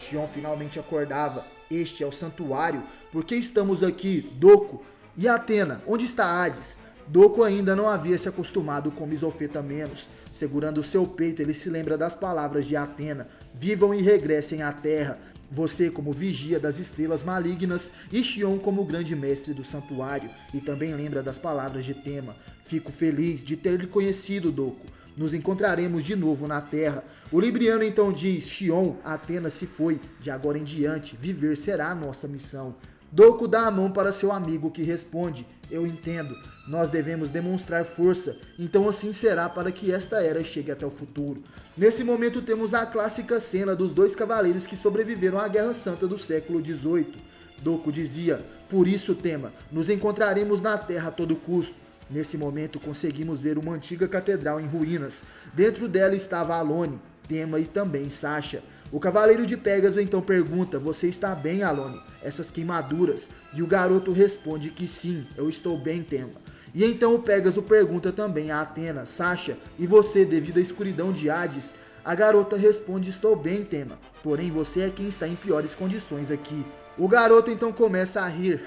Xion finalmente acordava. Este é o santuário. Por que estamos aqui, Doku? E Athena, onde está Hades? Doku ainda não havia se acostumado com Misofeta menos. Segurando seu peito, ele se lembra das palavras de Athena. Vivam e regressem à terra. Você como vigia das estrelas malignas e Xion como grande mestre do santuário. E também lembra das palavras de Tema. Fico feliz de ter lhe conhecido, Doku. Nos encontraremos de novo na terra. O Libriano então diz, Xion, Athena se foi. De agora em diante, viver será a nossa missão. Doku dá a mão para seu amigo que responde, eu entendo, nós devemos demonstrar força, então assim será para que esta era chegue até o futuro. Nesse momento temos a clássica cena dos dois cavaleiros que sobreviveram à Guerra Santa do século XVIII. Doku dizia, por isso Tema, nos encontraremos na terra a todo custo. Nesse momento conseguimos ver uma antiga catedral em ruínas. Dentro dela estava Alone, Tema e também Sasha. O Cavaleiro de Pégaso então pergunta, você está bem, Alone? Essas queimaduras? E o garoto responde que sim, eu estou bem, Tema. E então o Pégaso pergunta também a Athena, Sasha, e você devido à escuridão de Hades? A garota responde, estou bem, Tema, porém você é quem está em piores condições aqui. O garoto então começa a rir,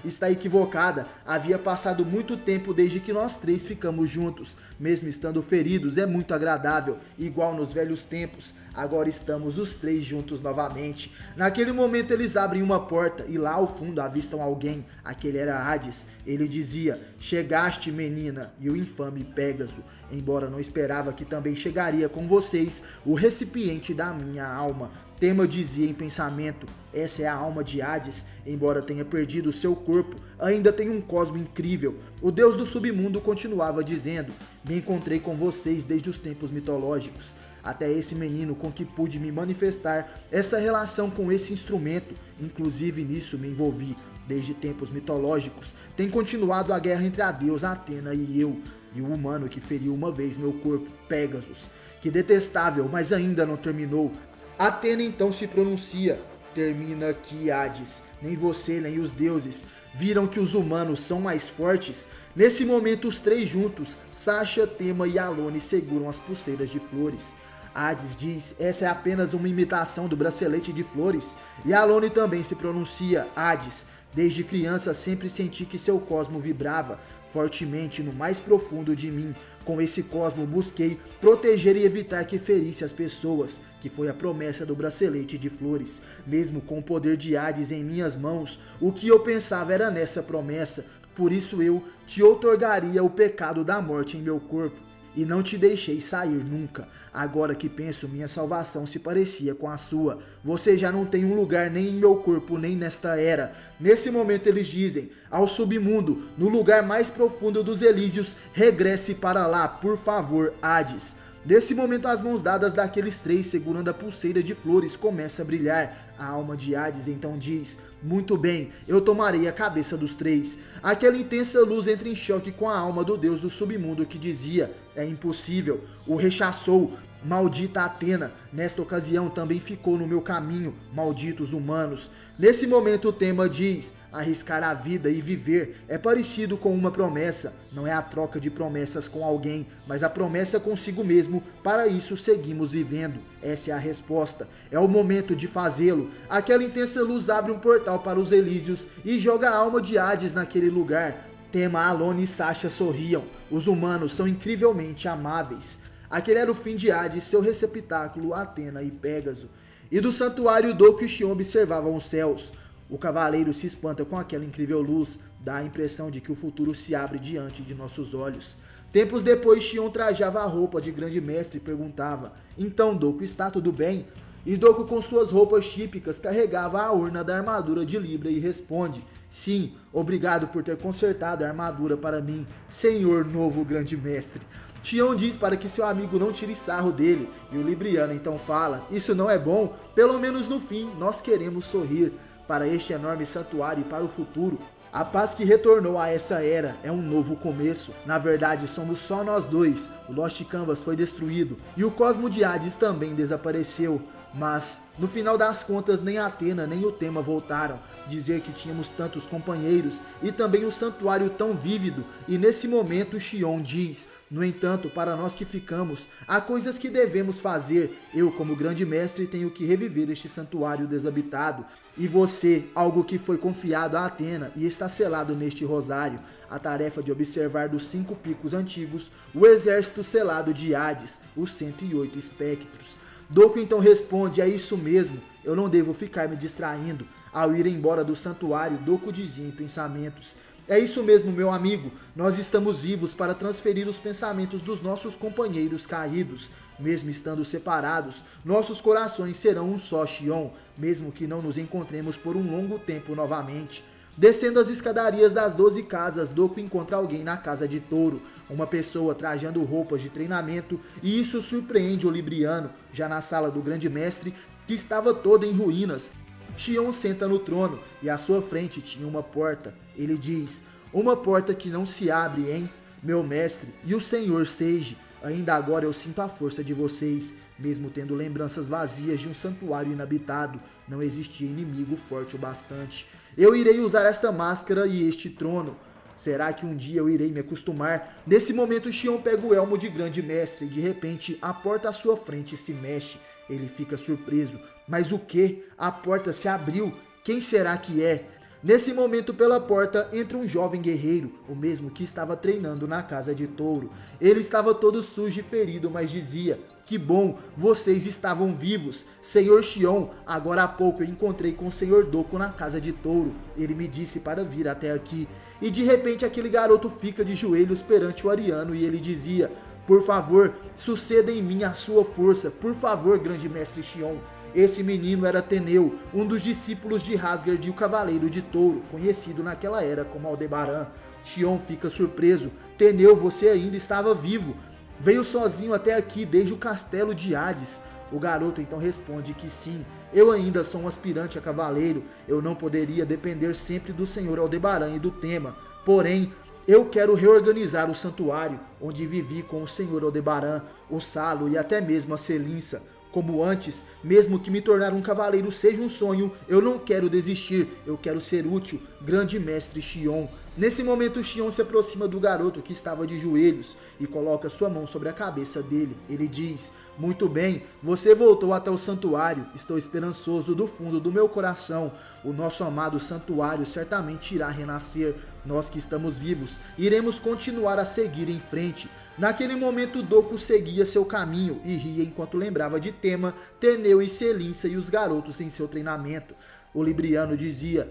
está equivocada, havia passado muito tempo desde que nós três ficamos juntos, mesmo estando feridos, é muito agradável, igual nos velhos tempos, agora estamos os três juntos novamente. Naquele momento eles abrem uma porta e lá ao fundo avistam alguém, aquele era Hades, ele dizia, chegaste menina, e o infame Pégaso, embora não esperava que também chegaria com vocês, o recipiente da minha alma. Tema dizia em pensamento, essa é a alma de Hades, embora tenha perdido seu corpo, ainda tem um cosmo incrível. O deus do submundo continuava dizendo, me encontrei com vocês desde os tempos mitológicos, até esse menino com que pude me manifestar, essa relação com esse instrumento, inclusive nisso me envolvi, desde tempos mitológicos, tem continuado a guerra entre a deusa Athena e eu, e o humano que feriu uma vez meu corpo, Pégasus, que detestável, mas ainda não terminou. Athena então se pronuncia, termina aqui Hades, nem você nem os deuses viram que os humanos são mais fortes? Nesse momento os três juntos, Sasha, Tema e Alone seguram as pulseiras de flores. Hades diz, essa é apenas uma imitação do bracelete de flores. E Alone também se pronuncia, Hades, desde criança sempre senti que seu cosmo vibrava fortemente no mais profundo de mim. Com esse cosmo busquei proteger e evitar que ferisse as pessoas, que foi a promessa do bracelete de flores. Mesmo com o poder de Hades em minhas mãos, o que eu pensava era nessa promessa. Por isso eu te outorgaria o pecado da morte em meu corpo. E não te deixei sair nunca. Agora que penso, minha salvação se parecia com a sua. Você já não tem um lugar nem em meu corpo, nem nesta era. Nesse momento eles dizem, ao submundo, no lugar mais profundo dos Elísios, regresse para lá, por favor, Hades. Nesse momento as mãos dadas daqueles três, segurando a pulseira de flores, começa a brilhar. A alma de Hades então diz, muito bem, eu tomarei a cabeça dos três. Aquela intensa luz entra em choque com a alma do deus do submundo que dizia, é impossível, o rechaçou, maldita Athena, nesta ocasião também ficou no meu caminho, malditos humanos. Nesse momento o Tema diz, arriscar a vida e viver é parecido com uma promessa, não é a troca de promessas com alguém, mas a promessa consigo mesmo, para isso seguimos vivendo. Essa é a resposta, é o momento de fazê-lo. Aquela intensa luz abre um portal para os Elísios e joga a alma de Hades naquele lugar. Tema, Alone e Sasha sorriam, os humanos são incrivelmente amáveis. Aquele era o fim de Hades, seu receptáculo, Athena e Pégaso. E do santuário Doku e Xion observavam os céus. O cavaleiro se espanta com aquela incrível luz, dá a impressão de que o futuro se abre diante de nossos olhos. Tempos depois, Xion trajava a roupa de grande mestre e perguntava, então Doku, está tudo bem? E Doku com suas roupas típicas carregava a urna da armadura de Libra e responde, sim, obrigado por ter consertado a armadura para mim, senhor novo grande mestre. Xion diz para que seu amigo não tire sarro dele, e o Libriano então fala, isso não é bom, pelo menos no fim nós queremos sorrir. Para este enorme santuário e para o futuro, a paz que retornou a essa era é um novo começo. Na verdade somos só nós dois, o Lost Canvas foi destruído, e o cosmo de Hades também desapareceu. Mas, no final das contas, nem Athena nem o Tema voltaram. Dizer que tínhamos tantos companheiros e também um santuário tão vívido. E nesse momento, Xion diz, No entanto, para nós que ficamos, há coisas que devemos fazer. Eu, como grande mestre, tenho que reviver este santuário desabitado. E você, algo que foi confiado a Atena e está selado neste rosário, a tarefa de observar dos 5 picos antigos o exército selado de Hades, os 108 espectros. Doku então responde: é isso mesmo, eu não devo ficar me distraindo. Ao ir embora do santuário, Doku dizia em pensamentos: é isso mesmo, meu amigo, nós estamos vivos para transferir os pensamentos dos nossos companheiros caídos. Mesmo estando separados, nossos corações serão um só, Xion, mesmo que não nos encontremos por um longo tempo novamente. Descendo as escadarias das 12 casas, Doku encontra alguém na casa de Touro, uma pessoa trajando roupas de treinamento, e isso surpreende o Libriano, já na sala do grande mestre, que estava toda em ruínas. Xion senta no trono e à sua frente tinha uma porta. Ele diz: uma porta que não se abre, hein? Meu mestre e o senhor Seiji, ainda agora eu sinto a força de vocês. Mesmo tendo lembranças vazias de um santuário inabitado, não existia inimigo forte o bastante. Eu irei usar esta máscara e este trono. Será que um dia eu irei me acostumar? Nesse momento, Xion pega o elmo de grande mestre e de repente a porta à sua frente se mexe. Ele fica surpreso. Mas o que? A porta se abriu. Quem será que é? Nesse momento, pela porta, entra um jovem guerreiro, o mesmo que estava treinando na casa de Touro. Ele estava todo sujo e ferido, mas dizia: que bom, vocês estavam vivos. Senhor Xion, agora há pouco eu encontrei com o Senhor Doku na casa de Touro. Ele me disse para vir até aqui. E de repente aquele garoto fica de joelhos perante o Ariano e ele dizia: por favor, suceda em mim a sua força. Por favor, grande mestre Xion. Esse menino era Teneu, um dos discípulos de Asgard e o Cavaleiro de Touro, conhecido naquela era como Aldebaran. Xion fica surpreso. Teneu, você ainda estava vivo. Veio sozinho até aqui desde o castelo de Hades. O garoto então responde que sim, eu ainda sou um aspirante a cavaleiro. Eu não poderia depender sempre do senhor Aldebaran e do Tema. Porém, eu quero reorganizar o santuário, onde vivi com o senhor Aldebaran, o Salo e até mesmo a Selinsa. Como antes, mesmo que me tornar um cavaleiro seja um sonho, eu não quero desistir, eu quero ser útil, grande mestre Xion. Nesse momento, Xion se aproxima do garoto que estava de joelhos e coloca sua mão sobre a cabeça dele. Ele diz: muito bem, você voltou até o santuário, estou esperançoso do fundo do meu coração. O nosso amado santuário certamente irá renascer. Nós que estamos vivos, iremos continuar a seguir em frente. Naquele momento, Doku seguia seu caminho e ria enquanto lembrava de Tema, Teneu e Selinsa e os garotos em seu treinamento. O Libriano dizia: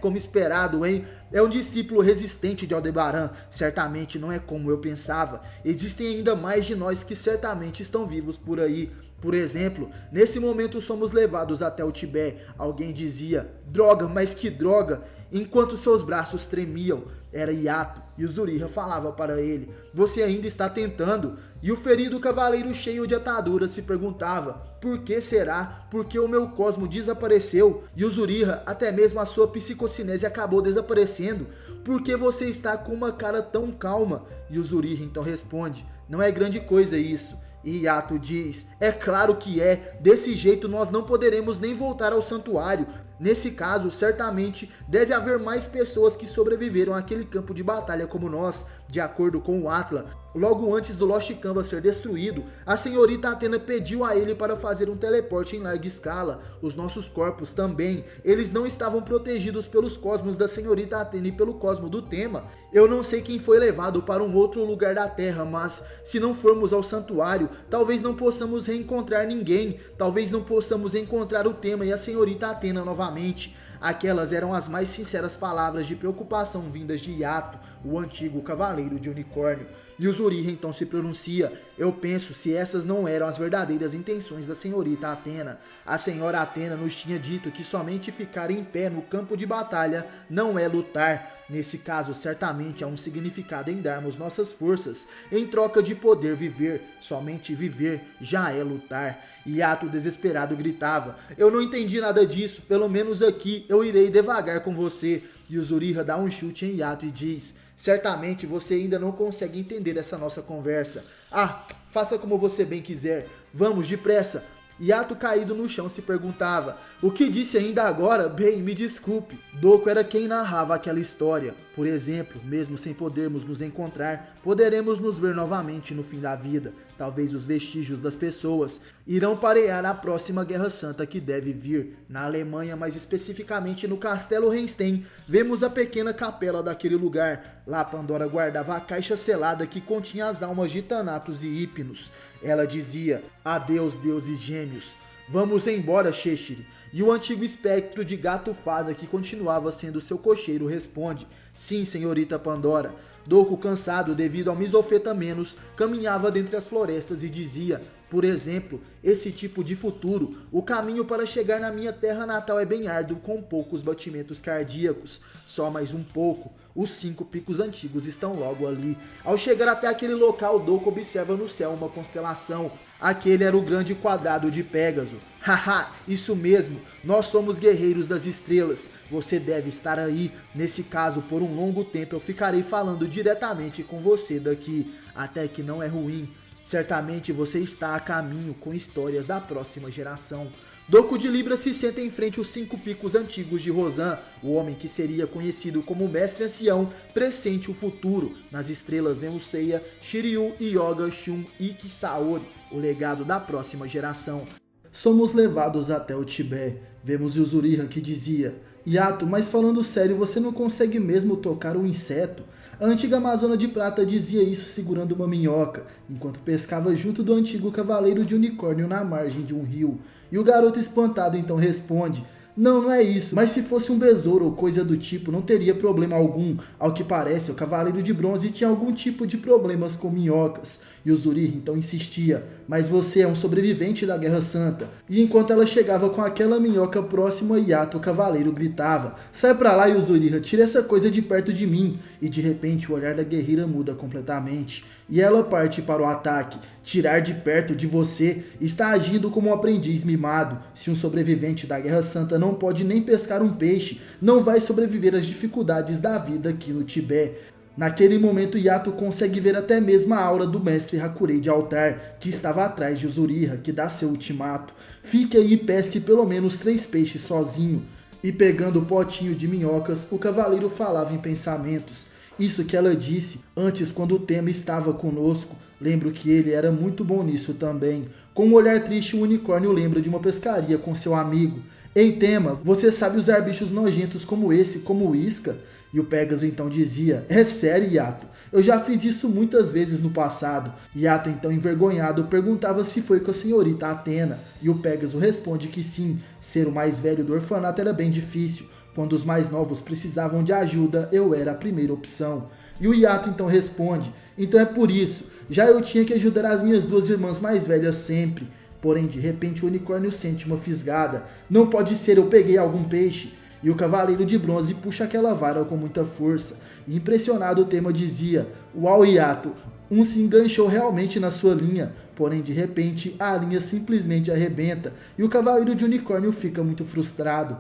como esperado, hein? É um discípulo resistente de Aldebaran. Certamente não é como eu pensava. Existem ainda mais de nós que certamente estão vivos por aí. Por exemplo, nesse momento somos levados até o Tibete. Alguém dizia: droga, mas que droga! Enquanto seus braços tremiam, era Yato, e o Zuriha falava para ele: você ainda está tentando? E o ferido cavaleiro cheio de ataduras se perguntava: por que será? Porque o meu cosmo desapareceu? E o Zuriha, até mesmo a sua psicocinese acabou desaparecendo? Por que você está com uma cara tão calma? E o Zuriha então responde: não é grande coisa isso. E Yato diz: é claro que é, desse jeito nós não poderemos nem voltar ao santuário. Nesse caso, certamente deve haver mais pessoas que sobreviveram àquele campo de batalha como nós. De acordo com o Atla, logo antes do Lost Canvas ser destruído, a senhorita Atena pediu a ele para fazer um teleporte em larga escala. Os nossos corpos também, eles não estavam protegidos pelos cosmos da senhorita Atena e pelo cosmo do Tema. Eu não sei quem foi levado para um outro lugar da Terra, mas se não formos ao santuário, talvez não possamos reencontrar ninguém. Talvez não possamos encontrar o Tema e a senhorita Atena novamente. Aquelas eram as mais sinceras palavras de preocupação vindas de Yato, o antigo cavaleiro de unicórnio. E o Zuriha então se pronuncia: eu penso se essas não eram as verdadeiras intenções da senhorita Atena. A senhora Atena nos tinha dito que somente ficar em pé no campo de batalha não é lutar. Nesse caso, certamente há um significado em darmos nossas forças em troca de poder viver. Somente viver já é lutar. E Yato desesperado gritava: eu não entendi nada disso, pelo menos aqui eu irei devagar com você. E o Zuriha dá um chute em Yato e diz: certamente você ainda não consegue entender essa nossa conversa. Ah, faça como você bem quiser. Vamos, depressa. Yato, caído no chão, se perguntava: o que disse ainda agora? Bem, me desculpe. Doku era quem narrava aquela história. Por exemplo, mesmo sem podermos nos encontrar, poderemos nos ver novamente no fim da vida. Talvez os vestígios das pessoas irão parear a próxima Guerra Santa que deve vir. Na Alemanha, mais especificamente no Castelo Renstein, vemos a pequena capela daquele lugar. Lá Pandora guardava a caixa selada que continha as almas de Thanatos e Hypnos. Ela dizia: adeus, deuses gêmeos. Vamos embora, Cheshire. E o antigo espectro de gato fada que continuava sendo seu cocheiro responde: sim, senhorita Pandora. Doku, cansado devido ao misofetamenos, caminhava dentre as florestas e dizia: por exemplo, esse tipo de futuro, o caminho para chegar na minha terra natal é bem árduo, com poucos batimentos cardíacos. Só mais um pouco. Os 5 picos antigos estão logo ali. Ao chegar até aquele local, Doku observa no céu uma constelação. Aquele era o grande quadrado de Pégaso. Haha, isso mesmo, nós somos guerreiros das estrelas. Você deve estar aí. Nesse caso, por um longo tempo eu ficarei falando diretamente com você daqui. Até que não é ruim. Certamente você está a caminho com histórias da próxima geração. Doku de Libra se senta em frente aos 5 picos antigos de Rozan. O homem que seria conhecido como Mestre Ancião pressente o futuro. Nas estrelas vemos Seiya, Shiryu, Yoga, Shun, Ikki, Saori, o legado da próxima geração. Somos levados até o Tibete. Vemos Yuzuriha que dizia: Yato, mas falando sério, você não consegue mesmo tocar um inseto? A antiga Amazona de Prata dizia isso segurando uma minhoca, enquanto pescava junto do antigo cavaleiro de unicórnio na margem de um rio. E o garoto espantado então responde: não é isso, mas se fosse um besouro ou coisa do tipo, não teria problema algum. Ao que parece, o Cavaleiro de Bronze tinha algum tipo de problemas com minhocas. E o Yuzuriha então insistia: mas você é um sobrevivente da Guerra Santa. E enquanto ela chegava com aquela minhoca próxima, Yato, o cavaleiro, gritava: sai pra lá, Yuzuriha, tira essa coisa de perto de mim. E de repente o olhar da guerreira muda completamente. E ela parte para o ataque. Tirar de perto de você, está agindo como um aprendiz mimado. Se um sobrevivente da Guerra Santa não pode nem pescar um peixe, não vai sobreviver às dificuldades da vida aqui no Tibete. Naquele momento, Yato consegue ver até mesmo a aura do mestre Hakurei de altar, que estava atrás de Yuzuriha, que dá seu ultimato: fique aí e pesque pelo menos 3 peixes sozinho. E pegando o potinho de minhocas, o cavaleiro falava em pensamentos. Isso que ela disse antes, quando o Tema estava conosco. Lembro que ele era muito bom nisso também. Com um olhar triste, o unicórnio lembra de uma pescaria com seu amigo. Ei, Tema, você sabe usar bichos nojentos como esse, como o isca? E o Pégaso então dizia: é sério, Yato? Eu já fiz isso muitas vezes no passado. Yato, então envergonhado, perguntava se foi com a senhorita Athena. E o Pégaso responde que sim, ser o mais velho do orfanato era bem difícil. Quando os mais novos precisavam de ajuda, eu era a primeira opção. E o Yato então responde: então é por isso, já eu tinha que ajudar as minhas 2 irmãs mais velhas sempre. Porém, de repente o unicórnio sente uma fisgada. Não pode ser, eu peguei algum peixe. E o cavaleiro de bronze puxa aquela vara com muita força. E impressionado, o Tema dizia: uau, Yato, um se enganchou realmente na sua linha. Porém, de repente, a linha simplesmente arrebenta. E o cavaleiro de unicórnio fica muito frustrado.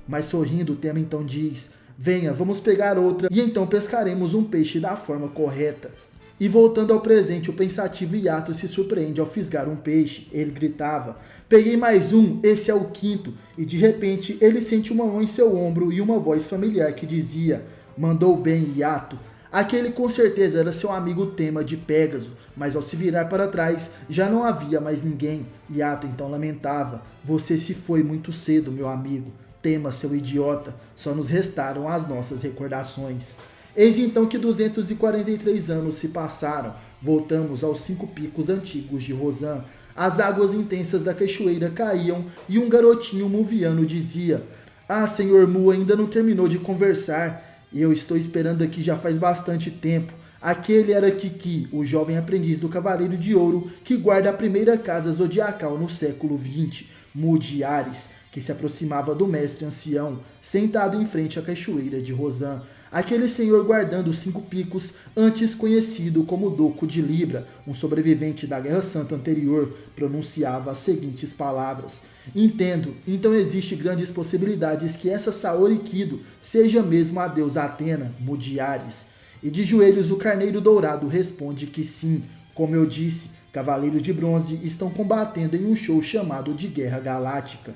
Mas sorrindo, o Tema então diz: venha, vamos pegar outra e então pescaremos um peixe da forma correta. E voltando ao presente, o pensativo Yato se surpreende ao fisgar um peixe. Ele gritava: peguei mais um, esse é o 5º. E de repente ele sente uma mão em seu ombro e uma voz familiar que dizia: mandou bem, Yato. Aquele com certeza era seu amigo Tema de Pégaso, mas ao se virar para trás já não havia mais ninguém. Yato então lamentava: você se foi muito cedo, meu amigo. Tema, seu idiota, só nos restaram as nossas recordações. Eis então que 243 anos se passaram. Voltamos aos 5 picos antigos de Rozan. As águas intensas da cachoeira caíam e um garotinho muviano dizia: ah, senhor Mu ainda não terminou de conversar. E eu estou esperando aqui já faz bastante tempo. Aquele era Kiki, o jovem aprendiz do Cavaleiro de Ouro que guarda a primeira casa zodiacal no século XX, Mu de Ares, que se aproximava do mestre ancião, sentado em frente à cachoeira de Rozan. Aquele senhor guardando os 5 picos, antes conhecido como Doku de Libra, um sobrevivente da Guerra Santa anterior, pronunciava as seguintes palavras: entendo, então existe grandes possibilidades que essa Saori Kido seja mesmo a deusa Athena, Mu de Ares. E de joelhos o carneiro dourado responde que sim, como eu disse, Cavaleiros de Bronze estão combatendo em um show chamado de Guerra Galáctica.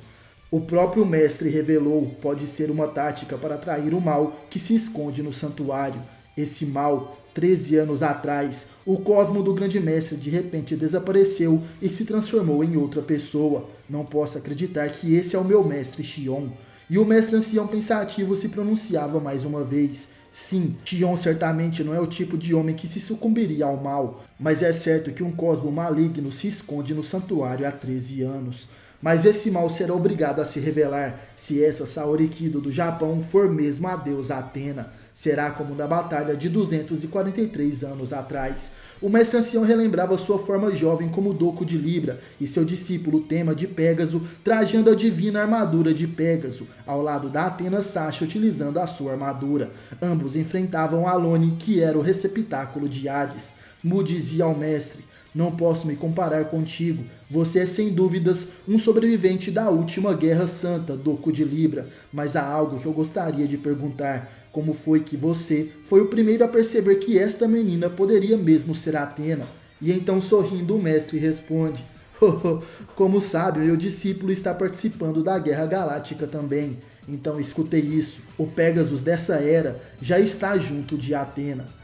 O próprio mestre revelou pode ser uma tática para atrair o mal que se esconde no santuário. Esse mal, 13 anos atrás, o cosmo do grande mestre de repente desapareceu e se transformou em outra pessoa. Não posso acreditar que esse é o meu mestre Xion. E o mestre ancião pensativo se pronunciava mais uma vez. Sim, Xion certamente não é o tipo de homem que se sucumbiria ao mal, mas é certo que um cosmo maligno se esconde no santuário há 13 anos. Mas esse mal será obrigado a se revelar se essa Saori Kido do Japão for mesmo a deusa Atena. Será como na batalha de 243 anos atrás. O mestre ancião relembrava sua forma jovem como Doku de Libra e seu discípulo Tema de Pégaso trajando a divina armadura de Pégaso, ao lado da Atena Sasha utilizando a sua armadura. Ambos enfrentavam Alone, que era o receptáculo de Hades. Mu dizia ao mestre: não posso me comparar contigo. Você é sem dúvidas um sobrevivente da última Guerra Santa, Doku de Libra. Mas há algo que eu gostaria de perguntar. Como foi que você foi o primeiro a perceber que esta menina poderia mesmo ser Atena? E então sorrindo o mestre responde: como sabe, meu discípulo está participando da Guerra Galáctica também. Então escutei isso. O Pégasus dessa era já está junto de Atena.